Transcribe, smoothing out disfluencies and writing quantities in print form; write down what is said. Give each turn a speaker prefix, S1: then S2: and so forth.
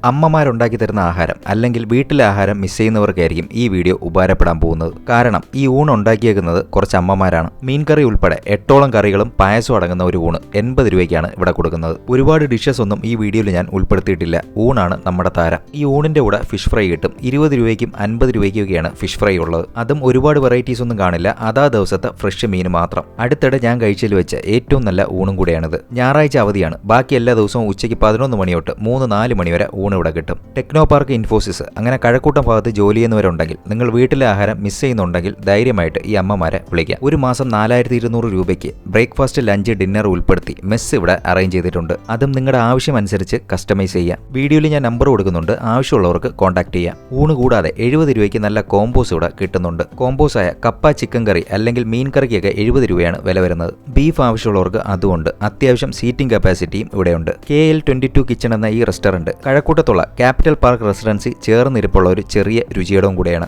S1: അമ്മമാരുണ്ടാക്കി തരുന്ന ആഹാരം അല്ലെങ്കിൽ വീട്ടിലെ ആഹാരം മിസ് ചെയ്യുന്നവർക്കായിരിക്കും ഈ വീഡിയോ ഉപകാരപ്പെടാൻ പോകുന്നത്. കാരണം ഈ ഊണ് ഉണ്ടാക്കിയേക്കുന്നത് കുറച്ച് അമ്മമാരാണ്. മീൻകറി ഉൾപ്പെടെ 8ഓളം കറികളും പായസവും അടങ്ങുന്ന ഒരു ഊണ് 80 രൂപയ്ക്കാണ് ഇവിടെ കൊടുക്കുന്നത്. ഒരുപാട് ഡിഷസ് ഒന്നും ഈ വീഡിയോയിൽ ഞാൻ ഉൾപ്പെടുത്തിയിട്ടില്ല. ഊണാണ് നമ്മുടെ താരം. ഈ ഊണിന്റെ കൂടെ ഫിഷ് ഫ്രൈ കിട്ടും. 20 രൂപയ്ക്കും 50 രൂപയ്ക്കൊക്കെയാണ് ഫിഷ് ഫ്രൈ ഉള്ളത്. അതും ഒരുപാട് വെറൈറ്റീസ് ഒന്നും കാണില്ല. അതാ ദിവസത്തെ ഫ്രഷ് മീൻ മാത്രം. അടുത്തിടെ ഞാൻ കഴിച്ചതിൽ വെച്ച ഏറ്റവും നല്ല ഊണും കൂടെയാണിത്. ഞായറാഴ്ച അവധിയാണ്. ബാക്കി എല്ലാ ദിവസവും ഉച്ചയ്ക്ക് 11 മണി തൊട്ട് 3-4 മണി വരെ ഊണ് ഇവിടെ കിട്ടും. ടെക്നോ പാർക്ക്, ഇൻഫോസിസ് അങ്ങനെ കഴക്കൂട്ടം ഭാഗത്ത് ജോലി ചെയ്യുന്നവരുണ്ടെങ്കിൽ, നിങ്ങൾ വീട്ടിലെ ആഹാരം മിസ് ചെയ്യുന്നുണ്ടെങ്കിൽ ധൈര്യമായിട്ട് ഈ അമ്മമാരെ വിളിക്കാം. ഒരു മാസം 4200 രൂപയ്ക്ക് ബ്രേക്ക്ഫാസ്റ്റ്, ലഞ്ച്, ഡിന്നർ ഉൾപ്പെടുത്തി മെസ്സ് ഇവിടെ അറേഞ്ച് ചെയ്തിട്ടുണ്ട്. അതും നിങ്ങളുടെ ആവശ്യം അനുസരിച്ച് കസ്റ്റമൈസ് ചെയ്യാം. വീഡിയോയിൽ ഞാൻ നമ്പർ കൊടുക്കുന്നുണ്ട്. ആവശ്യമുള്ളവർക്ക് കോൺടാക്ട് ചെയ്യാം. ഊണ് കൂടാതെ 70 രൂപയ്ക്ക് നല്ല കോമ്പോസ് ഇവിടെ കിട്ടുന്നുണ്ട്. കോമ്പോസായ കപ്പ, ചിക്കൻ കറി അല്ലെങ്കിൽ മീൻ കറിക്കൊക്കെ 70 രൂപയാണ് വില വരുന്നത്. ബീഫ് ആവശ്യമുള്ളവർക്ക് അതുകൊണ്ട് അത്യാവശ്യം സീറ്റിംഗ് കപ്പാസിറ്റിയും ഇവിടെയുണ്ട്. KL22 കിച്ചൺ എന്ന ഈ റെസ്റ്റോറന്റ് കഴക്കൂട്ടത്തുള്ള ക്യാപിറ്റൽ പാർക്ക് റെസിഡൻസി ചേർന്നിരിപ്പുള്ള ഒരു ചെറിയ രുചിയിടവും കൂടെയാണ്.